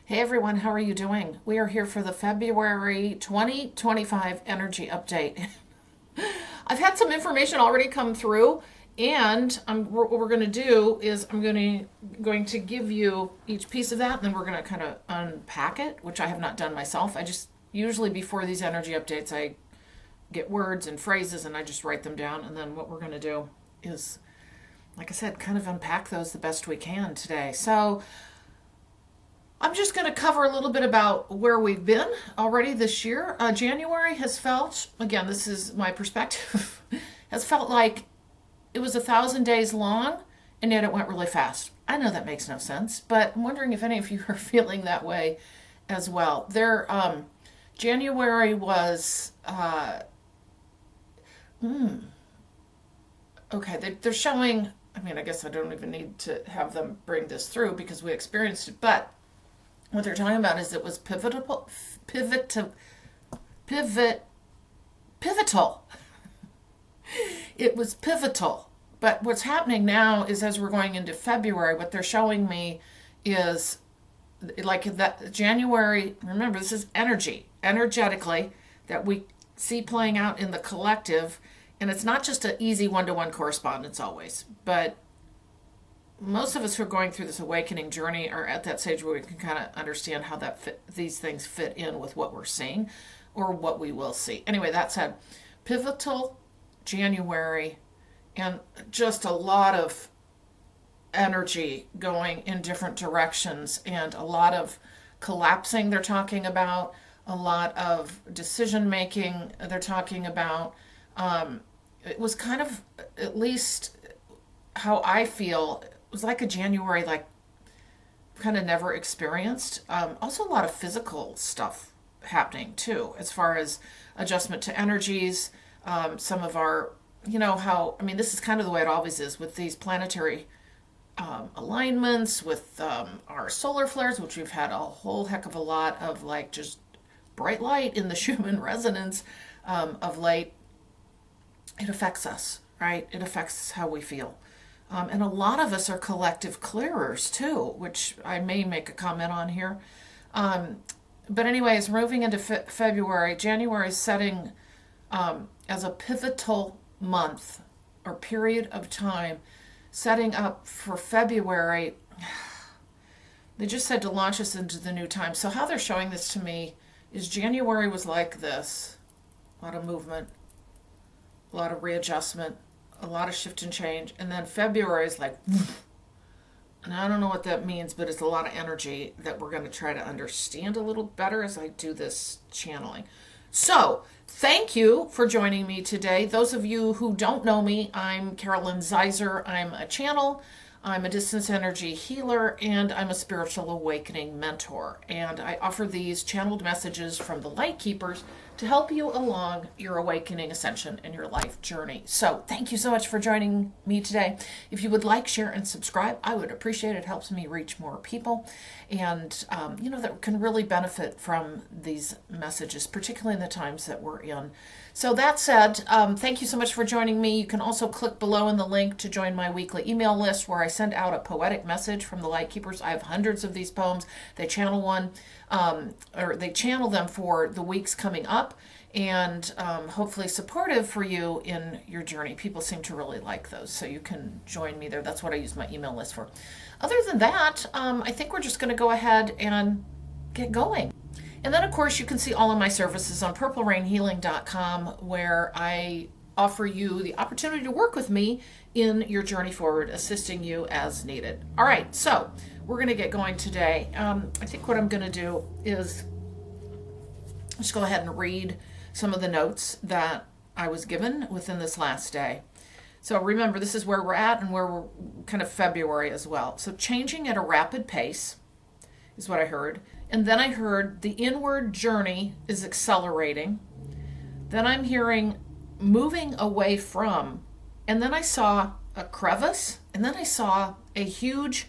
Hey everyone, how are you doing? We are here for the February 2025 energy update. I've had some information already come through, and what we're going to do is I'm going to give you each piece of that, and then we're going to kind of unpack it, which I have not done myself. I just usually before these energy updates, I get words and phrases and I just write them down, and then what we're going to do is, like I said, kind of unpack those the best we can today. So I'm just going to cover a little bit about where we've been already this year. January has felt, again, this is my perspective, has felt like it was 1,000 days long, and yet it went really fast. I know that makes no sense, but I'm wondering if any of you are feeling that way as well. January was, okay, they're showing, I mean, I guess I don't even need to have them bring this through because we experienced it, but what they're talking about is it was pivotal. It was pivotal. But what's happening now is as we're going into February, what they're showing me is like that January, remember this is energetically, that we see playing out in the collective. And it's not just an easy one-to-one correspondence always, but most of us who are going through this awakening journey are at that stage where we can kind of understand how these things fit in with what we're seeing or what we will see. Anyway, that said, pivotal January and just a lot of energy going in different directions and a lot of collapsing they're talking about, a lot of decision making they're talking about. It was kind of, at least how I feel, it was like a January like kind of never experienced. Also a lot of physical stuff happening too, as far as adjustment to energies. Some of our, how, I mean, this is kind of the way it always is with these planetary alignments, with our solar flares, which we've had a whole heck of a lot of, like just bright light in the Schumann resonance of late. It affects us, right? It affects how we feel. And a lot of us are collective clearers too, which I may make a comment on here. But anyways, moving into February, January is setting as a pivotal month or period of time, setting up for February. They just said to launch us into the new time. So how they're showing this to me is January was like this, a lot of movement, a lot of readjustment, a lot of shift and change, and then February is like, and I don't know what that means, but it's a lot of energy that we're going to try to understand a little better as I do this channeling. So thank you for joining me today. Those of you who don't know me, I'm Carolyn Zaiser. I'm a channel, I'm a distance energy healer, and I'm a spiritual awakening mentor. And I offer these channeled messages from the light keepers to help you along your awakening, ascension, and your life journey. So thank you so much for joining me today. If you would like, share, and subscribe, I would appreciate it. It helps me reach more people and, that can really benefit from these messages, particularly in the times that we're in. So that said, thank you so much for joining me. You can also click below in the link to join my weekly email list where I send out a poetic message from the light keepers. I have hundreds of these poems. They channel they channel them for the weeks coming up, and hopefully supportive for you in your journey. People seem to really like those, so you can join me there. That's what I use my email list for. Other than that, I think we're just going to go ahead and get going. And then, of course, you can see all of my services on purplerainhealing.com, where I offer you the opportunity to work with me in your journey forward, assisting you as needed. All right, so we're going to get going today. I think what I'm going to do is just go ahead and read some of the notes that I was given within this last day. So remember, this is where we're at and where we're kind of February as well. So changing at a rapid pace is what I heard. And then I heard the inward journey is accelerating. Then I'm hearing moving away from. And then I saw a crevice. And then I saw a huge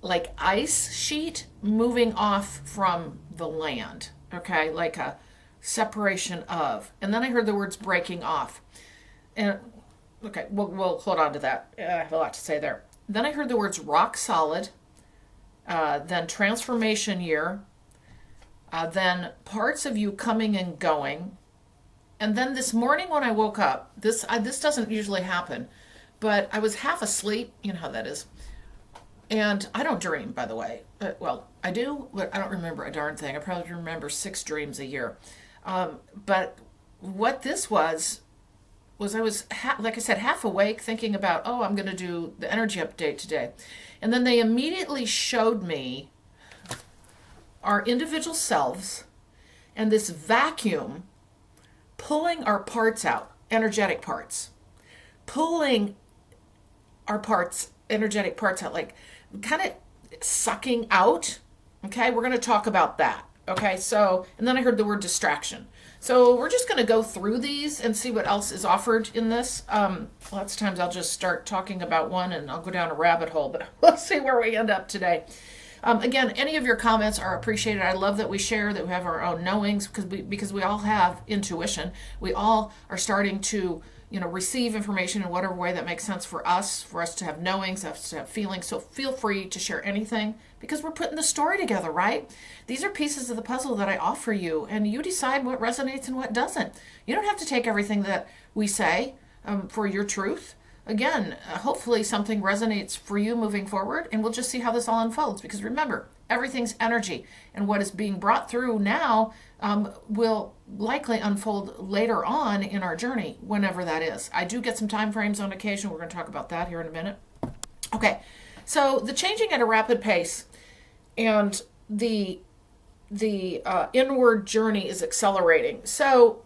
like ice sheet moving off from the land. Okay, like a separation of. And then I heard the words breaking off. And okay, we'll hold on to that. I have a lot to say there. Then I heard the words rock solid, then transformation year, then parts of you coming and going. And then this morning when I woke up, this doesn't usually happen, but I was half asleep. You know how that is. And I don't dream, by the way. Well, I do, but I don't remember a darn thing. I probably remember 6 dreams a year. But what this was I was, like I said, half awake thinking about, oh, I'm going to do the energy update today. And then they immediately showed me our individual selves and this vacuum pulling our parts out, energetic parts, pulling our parts, energetic parts out, like kind of sucking out. Okay, we're going to talk about that. Okay, so, and then I heard the word distraction. So we're just going to go through these and see what else is offered in this. Lots of times I'll just start talking about one and I'll go down a rabbit hole, but we'll see where we end up today. Again, any of your comments are appreciated. I love that we share, that we have our own knowings, because we all have intuition. We all are starting to, receive information in whatever way that makes sense for us to have knowings, us to have feelings. So feel free to share anything, because we're putting the story together, right? These are pieces of the puzzle that I offer you, and you decide what resonates and what doesn't. You don't have to take everything that we say for your truth. Again, hopefully something resonates for you moving forward, and we'll just see how this all unfolds. Because remember, everything's energy, and what is being brought through now will likely unfold later on in our journey, whenever that is. I do get some time frames on occasion. We're going to talk about that here in a minute. Okay, so the changing at a rapid pace and the inward journey is accelerating. So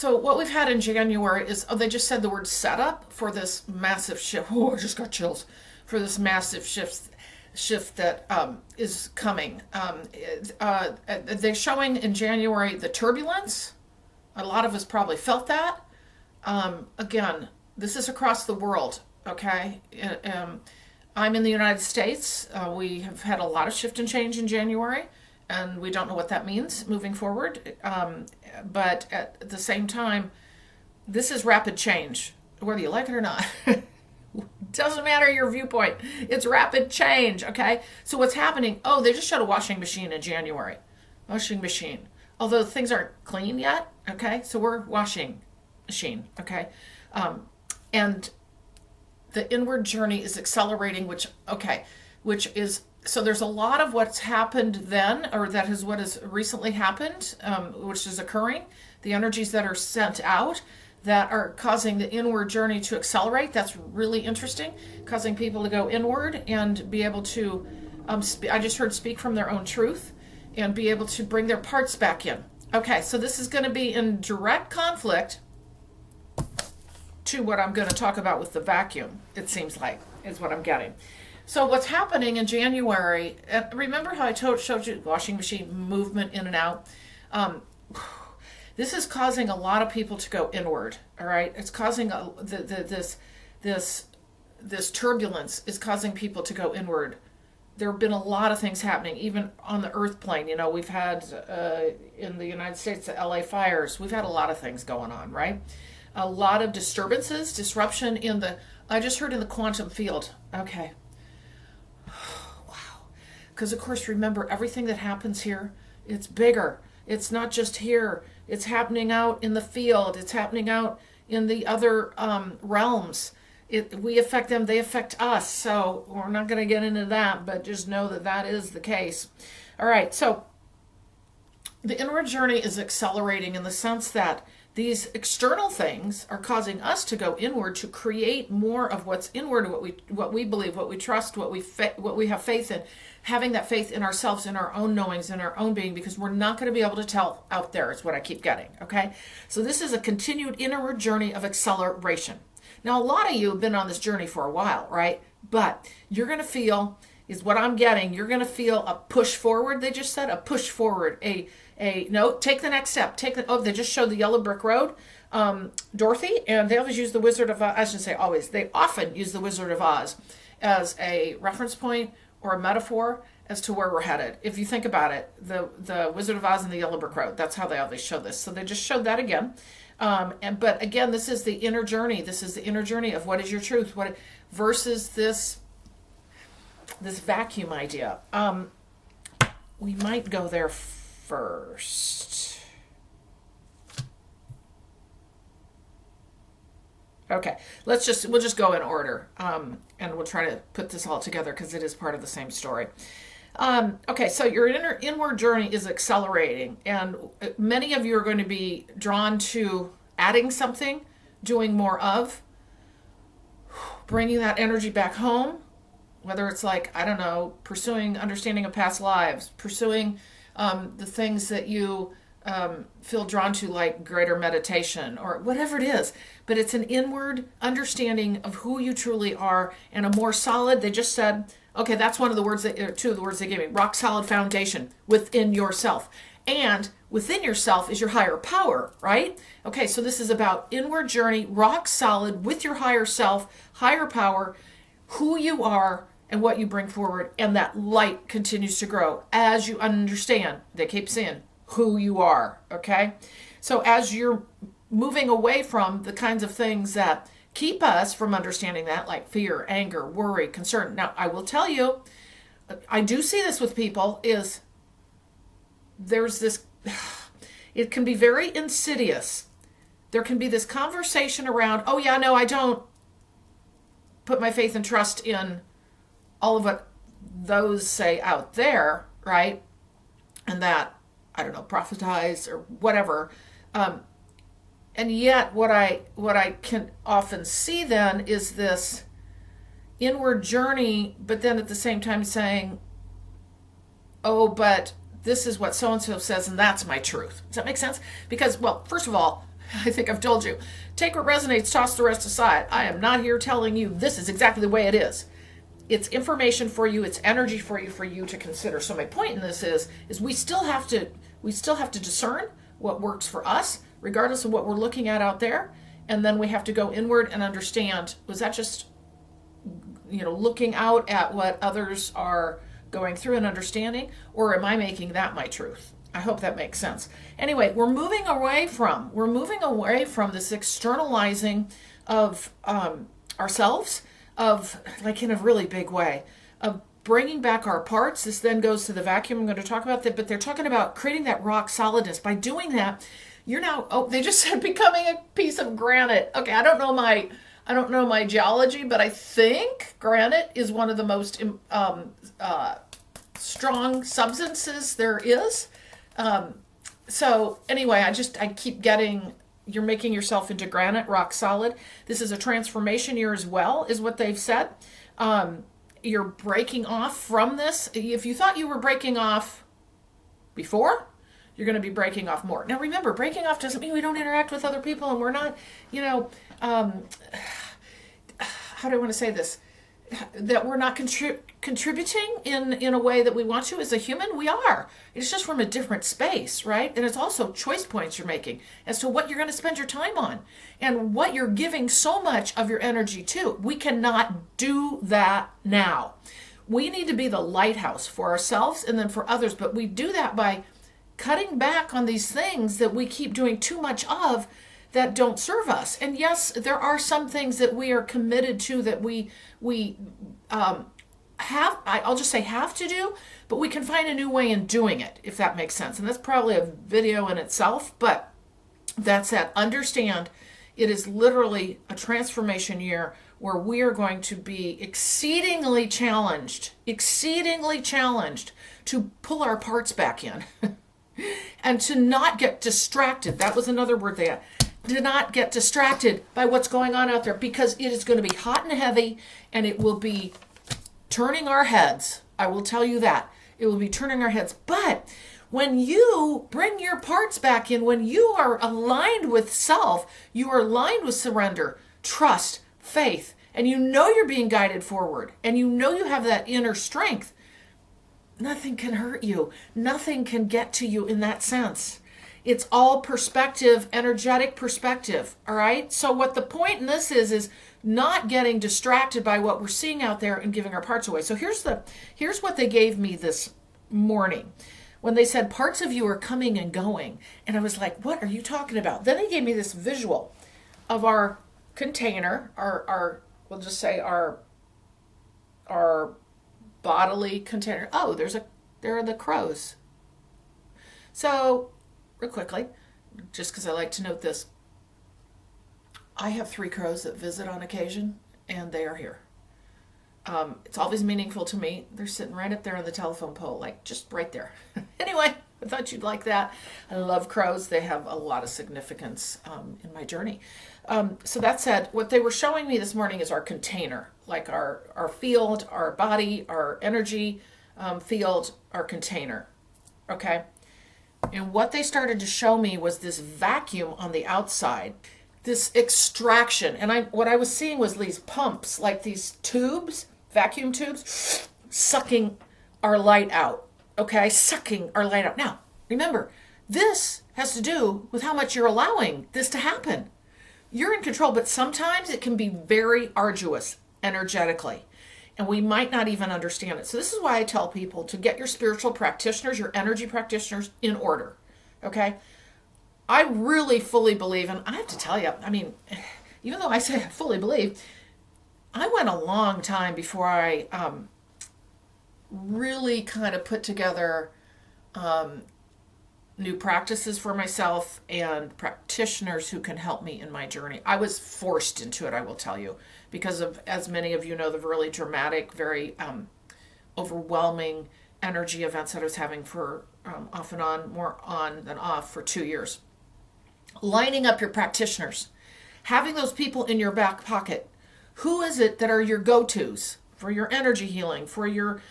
what we've had in January is, they just said the word setup for this massive shift. Oh, I just got chills. For this massive shift that is coming. They're showing in January the turbulence. A lot of us probably felt that. Again, this is across the world, okay? I'm in the United States. We have had a lot of shift and change in January, and we don't know what that means moving forward. But at the same time, this is rapid change, whether you like it or not. Doesn't matter your viewpoint. It's rapid change, okay? So what's happening? Oh, they just showed a washing machine in January. Washing machine. Although things aren't clean yet, okay? So we're washing machine, okay? And the inward journey is accelerating, which is, so there's a lot of what's happened then, or that is what has recently happened, which is occurring. The energies that are sent out that are causing the inward journey to accelerate. That's really interesting, causing people to go inward and be able to, I just heard, speak from their own truth and be able to bring their parts back in. Okay, so this is going to be in direct conflict to what I'm going to talk about with the vacuum, it seems like, is what I'm getting. So what's happening in January, remember how I showed you washing machine movement in and out? This is causing a lot of people to go inward, all right? It's causing this turbulence is causing people to go inward. There have been a lot of things happening, even on the earth plane. We've had, in the United States, the LA fires. We've had a lot of things going on, right? A lot of disturbances, disruption I just heard in the quantum field. Okay. Wow. Because, of course, remember, everything that happens here, it's bigger. It's not just here. It's happening out in the field. It's happening out in the other realms. We affect them, they affect us. So we're not going to get into that, but just know that that is the case. All right, so the inward journey is accelerating in the sense that these external things are causing us to go inward to create more of what's inward, what we believe, what we trust, what we have faith in, having that faith in ourselves, in our own knowings, in our own being, because we're not going to be able to tell out there, is what I keep getting, okay? So this is a continued inward journey of acceleration. Now, a lot of you have been on this journey for a while, right? But you're going to feel, is what I'm getting, you're going to feel a push forward, they just said, a push forward, no, take the next step. They just showed the yellow brick road, Dorothy, and they always use the Wizard of Oz, I shouldn't say always, they often use the Wizard of Oz as a reference point or a metaphor as to where we're headed. If you think about it, the Wizard of Oz and the yellow brick road, that's how they always show this. So they just showed that again. But again, this is the inner journey. This is the inner journey of what is your truth, versus this this vacuum idea. We might go there first. Okay, we'll just go in order, and we'll try to put this all together because it is part of the same story. Okay, so your inward journey is accelerating, and many of you are going to be drawn to adding something, doing more of, bringing that energy back home, whether it's like, I don't know, pursuing understanding of past lives, pursuing the things that you feel drawn to, like greater meditation or whatever it is. But it's an inward understanding of who you truly are, and a more solid, they just said, okay, that's one of the words two of the words they gave me, rock solid foundation within yourself. And within yourself is your higher power, right? Okay, so this is about inward journey, rock solid with your higher self, higher power, who you are and what you bring forward. And that light continues to grow as you understand, they keep saying, who you are, okay? So as you're moving away from the kinds of things that keep us from understanding that, like fear, anger, worry, concern. Now, I will tell you, I do see this with people, is there's this, it can be very insidious. There can be this conversation around, oh yeah, no, I don't put my faith and trust in all of what those say out there, right? And that, I don't know, prophetize or whatever. And yet what I can often see then is this inward journey, but then at the same time saying, oh, but this is what so-and-so says, and that's my truth. Does that make sense? Because, well, first of all, I think I've told you, take what resonates, toss the rest aside. I am not here telling you this is exactly the way it is. It's information for you, it's energy for you to consider. So my point in this is we still have to discern what works for us, regardless of what we're looking at out there. And then we have to go inward and understand, was that just, looking out at what others are going through and understanding, or am I making that my truth? I hope that makes sense. Anyway, we're moving away from this externalizing of ourselves, of like in a really big way, of bringing back our parts. This then goes to the vacuum. I'm going to talk about that, but they're talking about creating that rock solidness. By doing that, you're now, they just said becoming a piece of granite. Okay, I don't know my geology, but I think granite is one of the most strong substances there is. So anyway, I keep getting, you're making yourself into granite, rock solid. This is a transformation year as well, is what they've said. You're breaking off from this. If you thought you were breaking off before, you're going to be breaking off more. Now remember, breaking off doesn't mean we don't interact with other people and we're not, how do I want to say this? That we're not contributing in a way that we want to as a human. We are. It's just from a different space, right? And it's also choice points you're making as to what you're going to spend your time on and what you're giving so much of your energy to. We cannot do that now. We need to be the lighthouse for ourselves and then for others, but we do that by cutting back on these things that we keep doing too much of that don't serve us. And yes, there are some things that we are committed to that we I'll just say have to do, but we can find a new way in doing it, if that makes sense. And that's probably a video in itself, but that's that. Understand, it is literally a transformation year where we are going to be exceedingly challenged to pull our parts back in and to not get distracted. That was another word there. Do not get distracted by what's going on out there, because it is going to be hot and heavy and it will be turning our heads. I will tell you that. It will be turning our heads. But when you bring your parts back in, when you are aligned with self, you are aligned with surrender, trust, faith, and you know you're being guided forward and you know you have that inner strength, nothing can hurt you. Nothing can get to you in that sense. It's all perspective, energetic perspective, all right? So what the point in this is not getting distracted by what we're seeing out there and giving our parts away. So here's what they gave me this morning when they said parts of you are coming and going. And I was like, what are you talking about? Then they gave me this visual of our container, our we'll just say our bodily container. Oh, there are the crows. So, real quickly, just because I like to note this, I have 3 crows that visit on occasion, and they are here. It's always meaningful to me. They're sitting right up there on the telephone pole, like just right there. Anyway, I thought you'd like that. I love crows. They have a lot of significance in my journey. So that said, what they were showing me this morning is our container, like our field, our body, our energy field, our container. Okay? And what they started to show me was this vacuum on the outside, this extraction. And what I was seeing was these pumps, like these tubes, vacuum tubes, sucking our light out. Okay, sucking our light out. Now, remember, this has to do with how much you're allowing this to happen. You're in control, but sometimes it can be very arduous energetically, and we might not even understand it. So this is why I tell people to get your spiritual practitioners, your energy practitioners in order. Okay? I really fully believe, and I have to tell you, I mean, even though I say I fully believe, I went a long time before I really kind of put together new practices for myself and practitioners who can help me in my journey. I was forced into it, I will tell you, because of, as many of you know, the really dramatic, very overwhelming energy events that I was having for off and on, more on than off, for 2 years. Lining up your practitioners, having those people in your back pocket. Who is it that are your go-tos for your energy healing, for your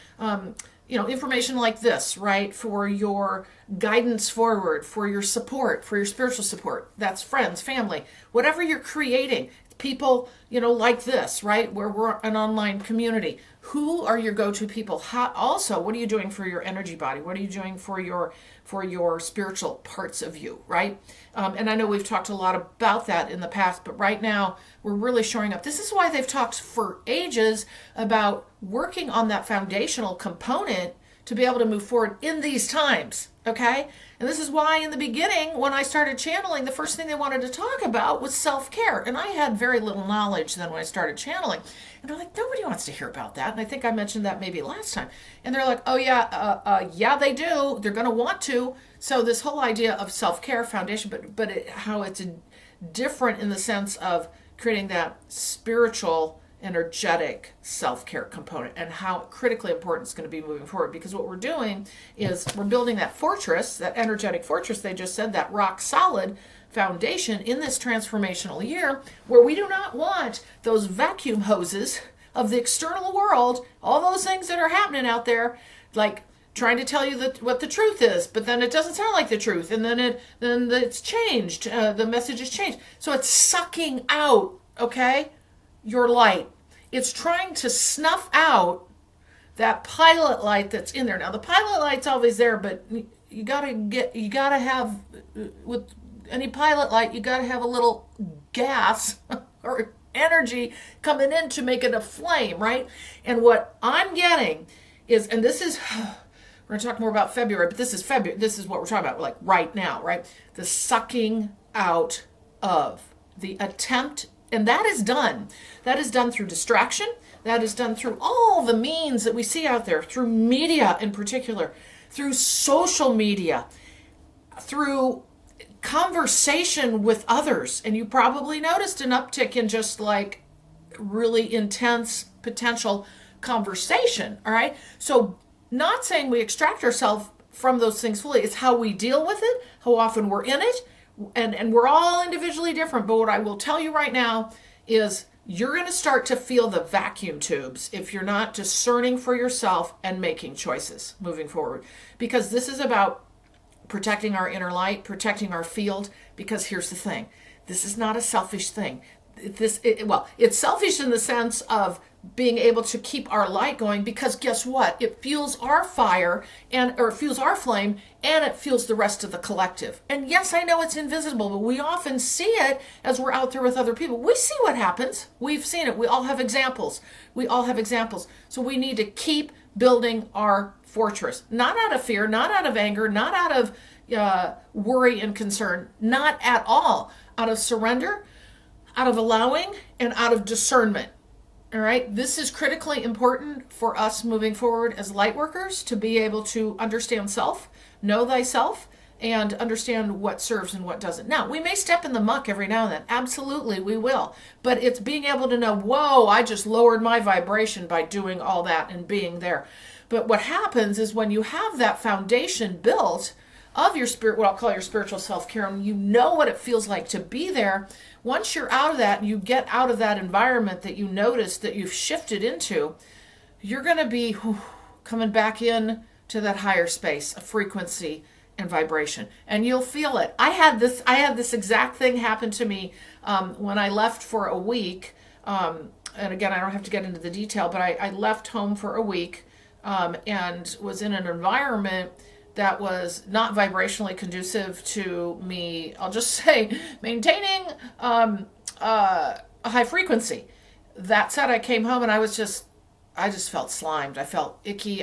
information like this, right? For your guidance forward, for your support, for your spiritual support. That's friends, family, whatever you're creating. People, like this, right? Where we're an online community. Who are your go-to people? Also, what are you doing for your energy body? What are you doing for your spiritual parts of you, right? And I know we've talked a lot about that in the past, but right now we're really showing up. This is why they've talked for ages about working on that foundational component to be able to move forward in these times, okay? And this is why in the beginning, when I started channeling, the first thing they wanted to talk about was self-care. And I had very little knowledge then when I started channeling. And they're like, nobody wants to hear about that. And I think I mentioned that maybe last time. And they're like, oh yeah, yeah, they do. They're going to want to. So this whole idea of self-care foundation, but how it's different in the sense of creating that spiritual, energetic self-care component, and how critically important it's going to be moving forward. Because what we're doing is we're building that fortress, that energetic fortress they just said, that rock solid foundation in this transformational year, where we do not want those vacuum hoses of the external world, all those things that are happening out there, like trying to tell you what the truth is, but then it doesn't sound like the truth, and then it's changed. The message is changed, so it's sucking out, okay, your light. It's trying to snuff out that pilot light that's in there. Now the pilot light's always there, but you gotta have, with any pilot light, you gotta have a little gas or energy coming in to make it a flame, right? And what I'm getting is, and this is, we're gonna talk more about February, but this is February. This is what we're talking about, like right now, right? The sucking out of, the attempt. And that is done. That is done through distraction. That is done through all the means that we see out there, through media in particular, through social media, through conversation with others. And you probably noticed an uptick in just like really intense potential conversation, all right? So not saying we extract ourselves from those things fully. It's how we deal with it, how often we're in it. And we're all individually different, but what I will tell you right now is you're going to start to feel the vacuum tubes if you're not discerning for yourself and making choices moving forward. Because this is about protecting our inner light, protecting our field, because here's the thing. This is not a selfish thing. It's selfish in the sense of being able to keep our light going, because guess what? It fuels our fire, or fuels our flame, and it fuels the rest of the collective. And yes, I know it's invisible, but we often see it as we're out there with other people. We see what happens. We've seen it. We all have examples. So we need to keep building our fortress, not out of fear, not out of anger, not out of worry and concern, not at all, out of surrender, out of allowing, and out of discernment. All right. This is critically important for us moving forward as light workers to be able to understand self, know thyself, and understand what serves and what doesn't. Now, we may step in the muck every now and then. Absolutely, we will. But it's being able to know, whoa, I just lowered my vibration by doing all that and being there. But what happens is when you have that foundation built of your spirit, what I'll call your spiritual self, Carolyn, you know what it feels like to be there. Once you're out of that and you get out of that environment that you notice that you've shifted into, you're going to be coming back in to that higher space of frequency and vibration, and you'll feel it. I had this exact thing happen to me when I left for a week. And again, I don't have to get into the detail, but I left home for a week and was in an environment that was not vibrationally conducive to me, I'll just say, maintaining a high frequency. That said, I came home and I just felt slimed. I felt icky.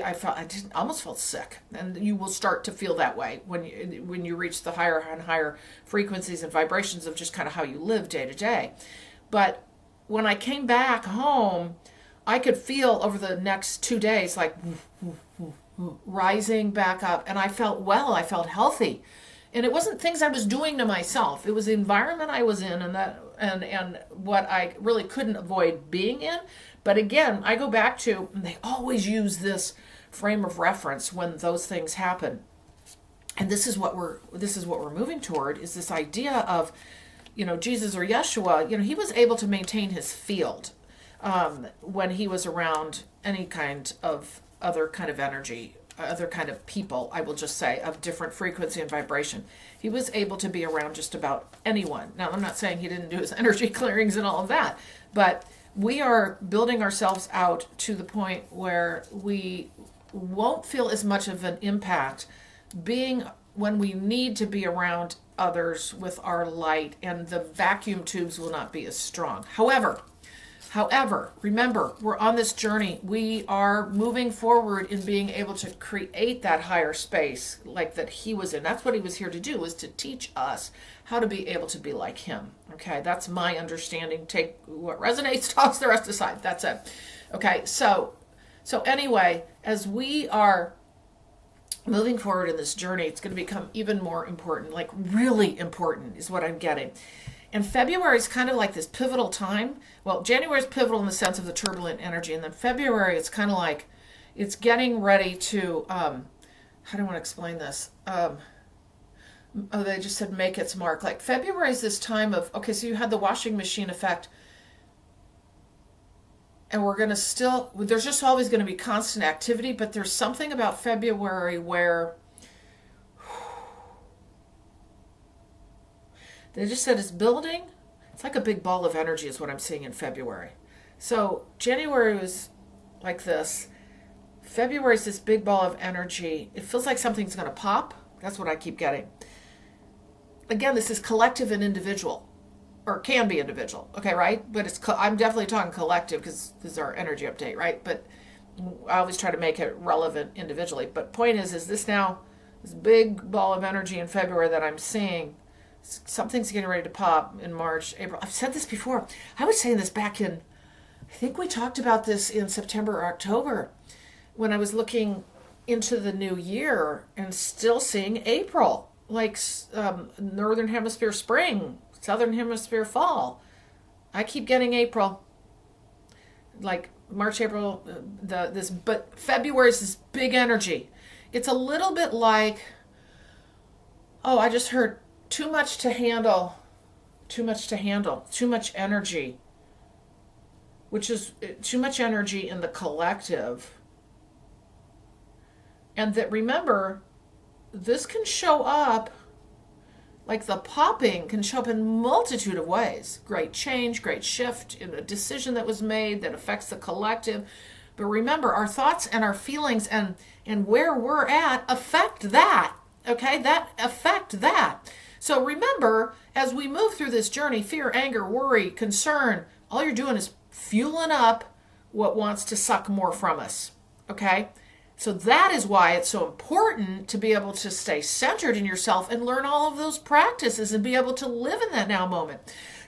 Almost felt sick. And you will start to feel that way when you reach the higher and higher frequencies and vibrations of just kind of how you live day to day. But when I came back home, I could feel over the next 2 days like rising back up, and I felt well. I felt healthy, and it wasn't things I was doing to myself. It was the environment I was in, and what I really couldn't avoid being in. But again, I go back to, and they always use this frame of reference when those things happen, and this is what we're moving toward, is this idea of, Jesus or Yeshua. He was able to maintain his field when he was around any kind of other kind of energy, other kind of people, I will just say, of different frequency and vibration. He was able to be around just about anyone. Now, I'm not saying he didn't do his energy clearings and all of that, but we are building ourselves out to the point where we won't feel as much of an impact being when we need to be around others with our light, and the vacuum tubes will not be as strong. However, remember, we're on this journey. We are moving forward in being able to create that higher space like that he was in. That's what he was here to do, was to teach us how to be able to be like him. Okay, that's my understanding. Take what resonates, toss the rest aside. That's it. Okay, so anyway, as we are moving forward in this journey, it's going to become even more important, like really important is what I'm getting. And February is kind of like this pivotal time. Well, January is pivotal in the sense of the turbulent energy. And then February, it's kind of like it's getting ready to, how do I want to explain this? They just said make its mark. Like February is this time of, okay, so you had the washing machine effect. And we're going to there's just always going to be constant activity. But there's something about February where they just said it's building. It's like a big ball of energy is what I'm seeing in February. So January was like this. February is this big ball of energy. It feels like something's going to pop. That's what I keep getting. Again, this is collective and individual, or can be individual. Okay, right? But I'm definitely talking collective because this is our energy update, right? But I always try to make it relevant individually. But point is this now, this big ball of energy in February that I'm seeing, something's getting ready to pop in March, April. I've said this before. I was saying this back in, I think we talked about this in September or October when I was looking into the new year and still seeing April, like Northern Hemisphere spring, Southern Hemisphere fall. I keep getting April, like March, April, but February is this big energy. It's a little bit like, I just heard too much to handle, too much energy, which is too much energy in the collective. And that, remember, this can show up, like the popping can show up in multitude of ways. Great change, great shift in a decision that was made that affects the collective. But remember, our thoughts and our feelings and where we're at affect that. Okay, that affect that. So remember, as we move through this journey, fear, anger, worry, concern, all you're doing is fueling up what wants to suck more from us. Okay? So that is why it's so important to be able to stay centered in yourself and learn all of those practices and be able to live in that now moment.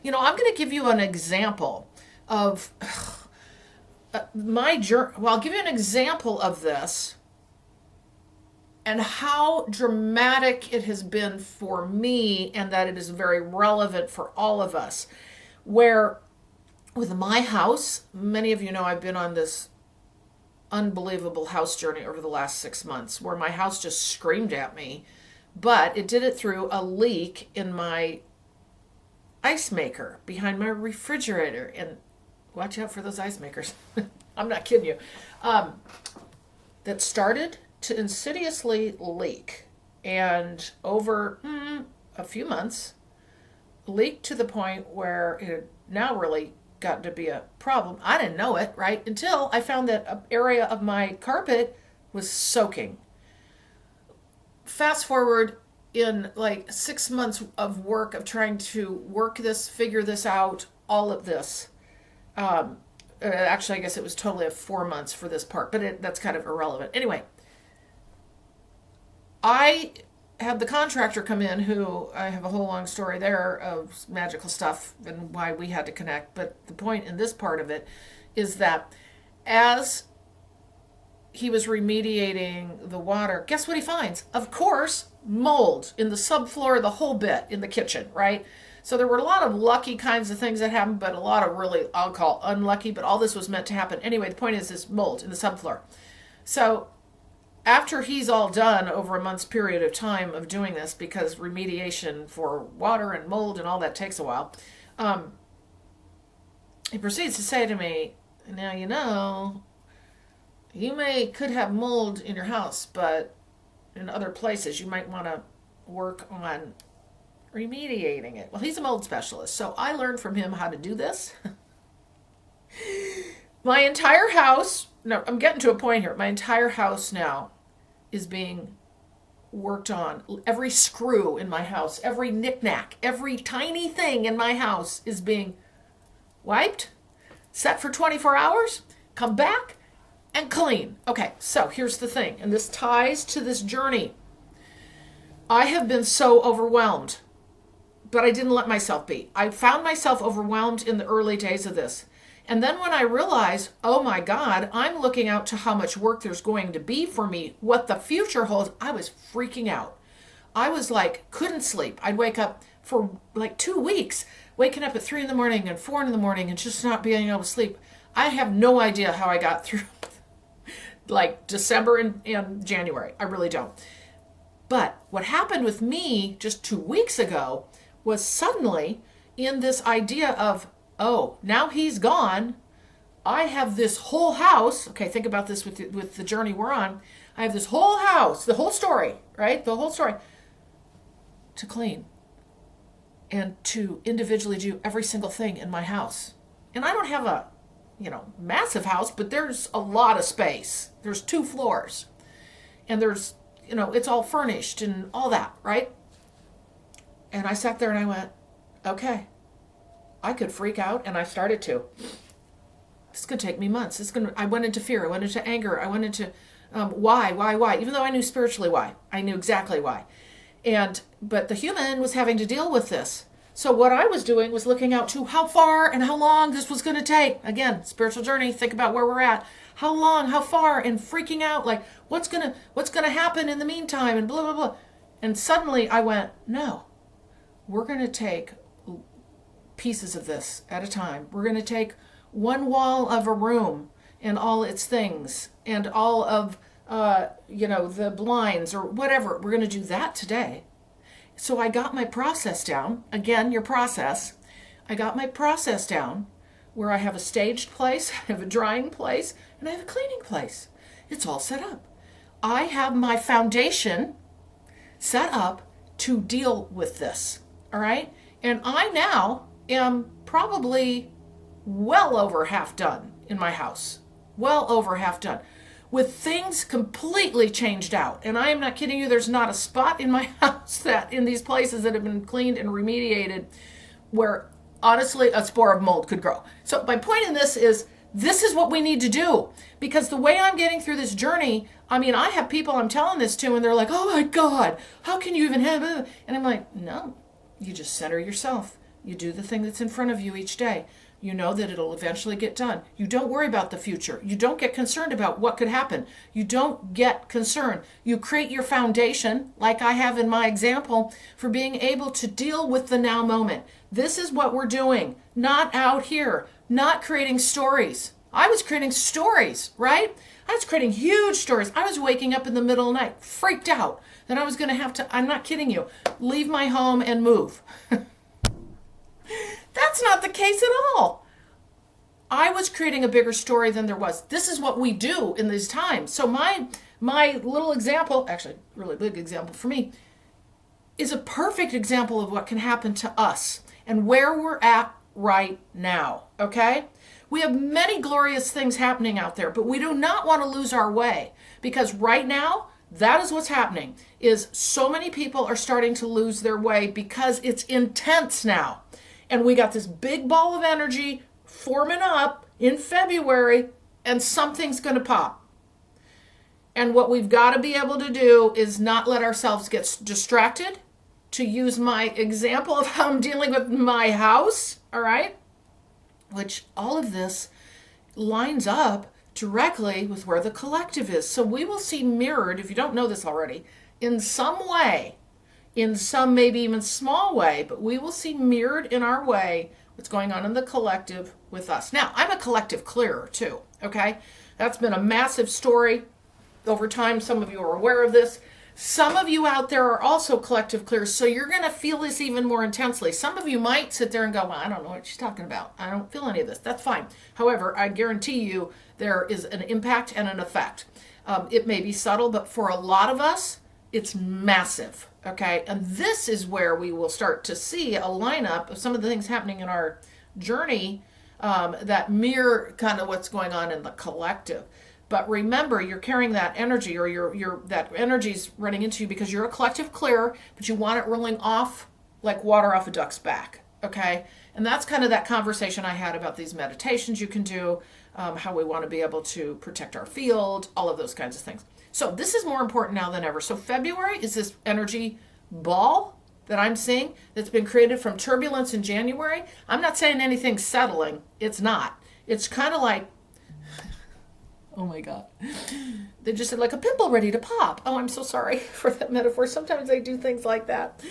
I'm going to give you an example of my journey, well, I'll give you an example of this and how dramatic it has been for me, and that it is very relevant for all of us. Where with my house, many of you know I've been on this unbelievable house journey over the last 6 months where my house just screamed at me, but it did it through a leak in my ice maker behind my refrigerator. And watch out for those ice makers. I'm not kidding you. That started to insidiously leak, and over a few months leaked to the point where it had now really gotten to be a problem. I didn't know it, right, until I found that an area of my carpet was soaking. Fast forward, in like 6 months of work of trying to work this, figure this out, all of this. Actually, I guess it was totally 4 months for this part, but that's kind of irrelevant. Anyway, I had the contractor come in, who I have a whole long story there of magical stuff and why we had to connect. But the point in this part of it is that as he was remediating the water, guess what he finds? Of course, mold in the subfloor, the whole bit in the kitchen, right? So there were a lot of lucky kinds of things that happened, but a lot of really, I'll call unlucky, but all this was meant to happen. Anyway, the point is this mold in the subfloor. So after he's all done over a month's period of time of doing this, because remediation for water and mold and all that takes a while, he proceeds to say to me, now, you could have mold in your house, but in other places you might want to work on remediating it. Well, he's a mold specialist, so I learned from him how to do this. My entire house, no, I'm getting to a point here. My entire house now is being worked on. Every screw in my house, every knick-knack, every tiny thing in my house is being wiped, set for 24 hours, come back, and clean. Okay, so here's the thing, and this ties to this journey. I have been so overwhelmed, but I didn't let myself be. I found myself overwhelmed in the early days of this. And then when I realized, oh my God, I'm looking out to how much work there's going to be for me, what the future holds, I was freaking out. I was like, couldn't sleep. I'd wake up for like 2 weeks, waking up at 3 in the morning and 4 in the morning and just not being able to sleep. I have no idea how I got through like December and January. I really don't. But what happened with me just 2 weeks ago was suddenly in this idea of, oh, now he's gone. I have this whole house. Okay, think about this with the journey we're on. I have this whole house, the whole story, right? The whole story to clean and to individually do every single thing in my house. And I don't have a, massive house, but there's a lot of space. There's 2 floors. And there's, it's all furnished and all that, right? And I sat there and I went, okay, I could freak out, and I started to. This is going to take me months. I went into fear. I went into anger. I went into why? Even though I knew spiritually why. I knew exactly why. But the human was having to deal with this. So what I was doing was looking out to how far and how long this was going to take. Again, spiritual journey. Think about where we're at. How long, how far, and freaking out like what's gonna happen in the meantime, and blah blah blah. And suddenly I went, no, we're going to take pieces of this at a time. We're going to take one wall of a room and all its things and all of the blinds or whatever. We're going to do that today. So I got my process down. Again, your process. I got my process down where I have a staged place, I have a drying place, and I have a cleaning place. It's all set up. I have my foundation set up to deal with this. All right? And I now am probably well over half done in my house. Well over half done. With things completely changed out. And I am not kidding you, there's not a spot in my house that in these places that have been cleaned and remediated where honestly a spore of mold could grow. So my point in this is what we need to do. Because the way I'm getting through this journey, I have people I'm telling this to and they're like, oh my God, how can you even have it? And I'm like, no, you just center yourself. You do the thing that's in front of you each day. You know that it'll eventually get done. You don't worry about the future. You don't get concerned about what could happen. You don't get concerned. You create your foundation, like I have in my example, for being able to deal with the now moment. This is what we're doing, not out here, not creating stories. I was creating stories, right? I was creating huge stories. I was waking up in the middle of the night, freaked out that I was going to have to, I'm not kidding you, leave my home and move. That's not the case at all. I was creating a bigger story than there was. This is what we do in these times. So my little example, actually really big example for me, is a perfect example of what can happen to us and where we're at right now, okay? We have many glorious things happening out there, but we do not want to lose our way, because right now, that is what's happening, is so many people are starting to lose their way because it's intense now. And we got this big ball of energy forming up in February, and something's going to pop. And what we've got to be able to do is not let ourselves get distracted. To use my example of how I'm dealing with my house, all right? Which all of this lines up directly with where the collective is. So we will see mirrored, if you don't know this already, in some way, in some maybe even small way, but we will see mirrored in our way what's going on in the collective with us. Now, I'm a collective clearer too, okay? That's been a massive story over time. Some of you are aware of this. Some of you out there are also collective clears, so you're going to feel this even more intensely. Some of you might sit there and go, well, I don't know what she's talking about. I don't feel any of this. That's fine. However, I guarantee you there is an impact and an effect. It may be subtle, but for a lot of us, it's massive, okay? And this is where we will start to see a lineup of some of the things happening in our journey that mirror kind of what's going on in the collective. But remember, you're carrying that energy, or that energy's running into you because you're a collective clearer, but you want it rolling off like water off a duck's back, okay? And that's kind of that conversation I had about these meditations you can do, how we want to be able to protect our field, all of those kinds of things. So this is more important now than ever. So February is this energy ball that I'm seeing that's been created from turbulence in January. I'm not saying anything's settling. It's not. It's kind of like, oh my God. They just said like a pimple ready to pop. Oh, I'm so sorry for that metaphor. Sometimes I do things like that.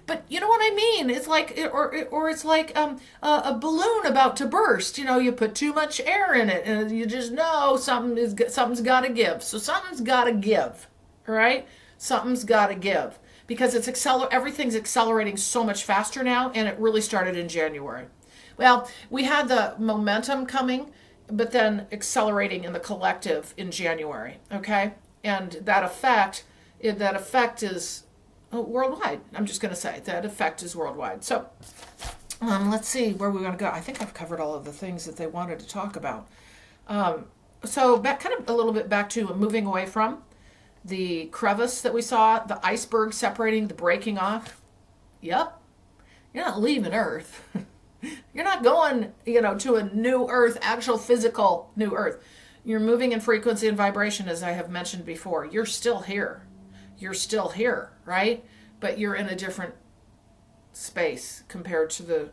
But you know what I mean? It's like, or it's like a balloon about to burst. You know, you put too much air in it and you just know something's got to give. So something's got to give, all right? Something's got to give, because everything's accelerating so much faster now, and it really started in January. Well, we had the momentum coming, but then accelerating in the collective in January, okay? And that effect is worldwide. I'm just going to say that effect is worldwide. So let's see where we're going to go. I think I've covered all of the things that they wanted to talk about. So back, kind of a little bit back to moving away from the crevice that we saw, the iceberg separating, the breaking off. Yep. You're not leaving Earth. You're not going, to a new Earth, actual physical new Earth. You're moving in frequency and vibration, as I have mentioned before. You're still here. You're still here, right? But you're in a different space compared to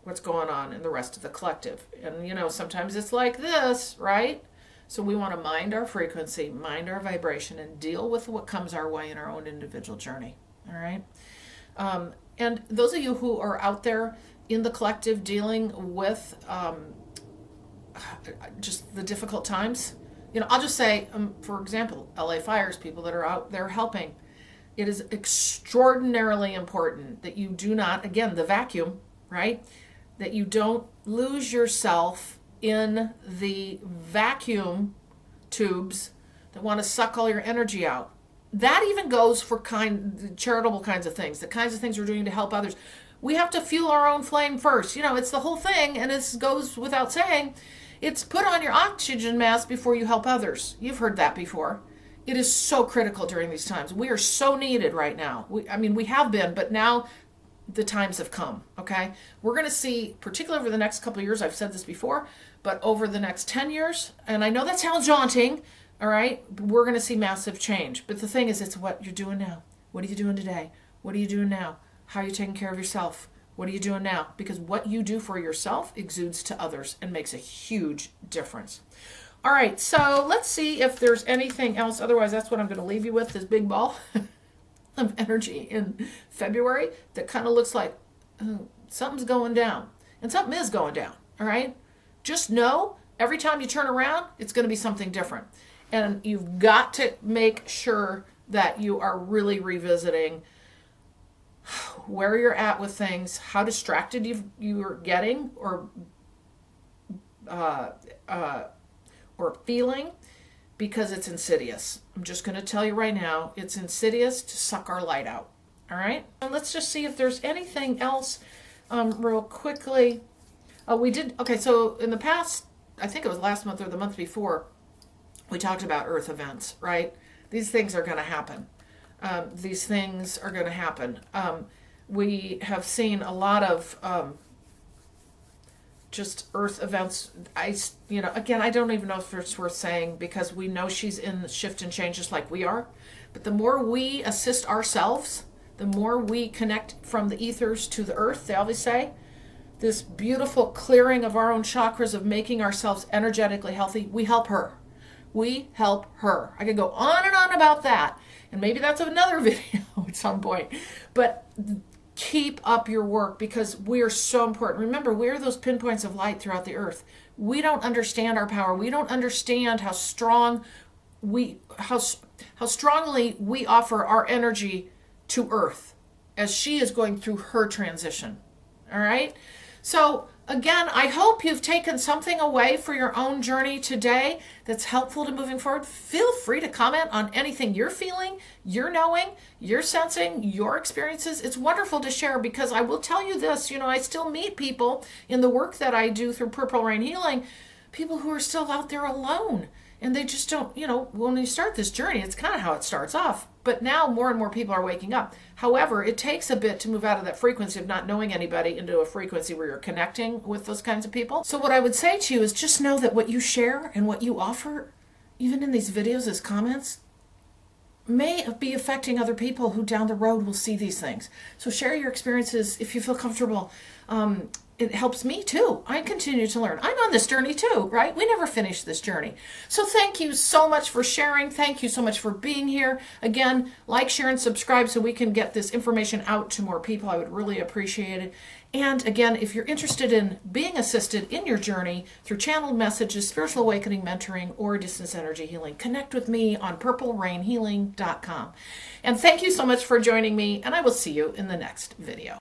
what's going on in the rest of the collective. And, sometimes it's like this, right? So we want to mind our frequency, mind our vibration, and deal with what comes our way in our own individual journey, all right? And those of you who are out there in the collective dealing with just the difficult times, I'll just say, for example, LA Fires, people that are out there helping, it is extraordinarily important that you do not, again, the vacuum, right? That you don't lose yourself in the vacuum tubes that want to suck all your energy out. That even goes for charitable kinds of things, the kinds of things we're doing to help others. We have to fuel our own flame first. It's the whole thing, and it goes without saying. It's put on your oxygen mask before you help others. You've heard that before. It is so critical during these times. We are so needed right now. We have been, but now the times have come, okay? We're going to see, particularly over the next couple of years, I've said this before, but over the next 10 years, and I know that sounds daunting, all right? We're going to see massive change. But the thing is, it's what you're doing now. What are you doing today? What are you doing now? How are you taking care of yourself? What are you doing now? Because what you do for yourself exudes to others and makes a huge difference. All right, so let's see if there's anything else. Otherwise, that's what I'm going to leave you with, this big ball of energy in February that kind of looks like something's going down. And something is going down, all right? Just know every time you turn around, it's going to be something different. And you've got to make sure that you are really revisiting where you're at with things, how distracted you're getting or feeling, because it's insidious. I'm just going to tell you right now, it's insidious to suck our light out. All right? And let's just see if there's anything else real quickly. So in the past, I think it was last month or the month before, we talked about Earth events, right? These things are going to happen. We have seen a lot of just Earth events. Again, I don't even know if it's worth saying, because we know she's in the shift and change just like we are. But the more we assist ourselves, the more we connect from the ethers to the earth, they always say, this beautiful clearing of our own chakras, of making ourselves energetically healthy, we help her. We help her. I could go on and on about that. And maybe that's another video at some point. But keep up your work, because we are so important. Remember, we're those pinpoints of light throughout the earth. We don't understand our power. We don't understand how strongly we offer our energy to earth as she is going through her transition. All right? So again, I hope you've taken something away for your own journey today that's helpful to moving forward. Feel free to comment on anything you're feeling, you're knowing, you're sensing, your experiences. It's wonderful to share, because I will tell you this, I still meet people in the work that I do through Purple Rain Healing, people who are still out there alone. And they just don't, when you start this journey, it's kind of how it starts off. But now more and more people are waking up. However, it takes a bit to move out of that frequency of not knowing anybody into a frequency where you're connecting with those kinds of people. So what I would say to you is just know that what you share and what you offer, even in these videos as comments, may be affecting other people who down the road will see these things. So share your experiences if you feel comfortable. It helps me too. I continue to learn. I'm on this journey too, right? We never finish this journey. So thank you so much for sharing. Thank you so much for being here. Again, like, share, and subscribe so we can get this information out to more people. I would really appreciate it. And again, if you're interested in being assisted in your journey through channeled messages, spiritual awakening, mentoring, or distance energy healing, connect with me on purplerainhealing.com. And thank you so much for joining me, and I will see you in the next video.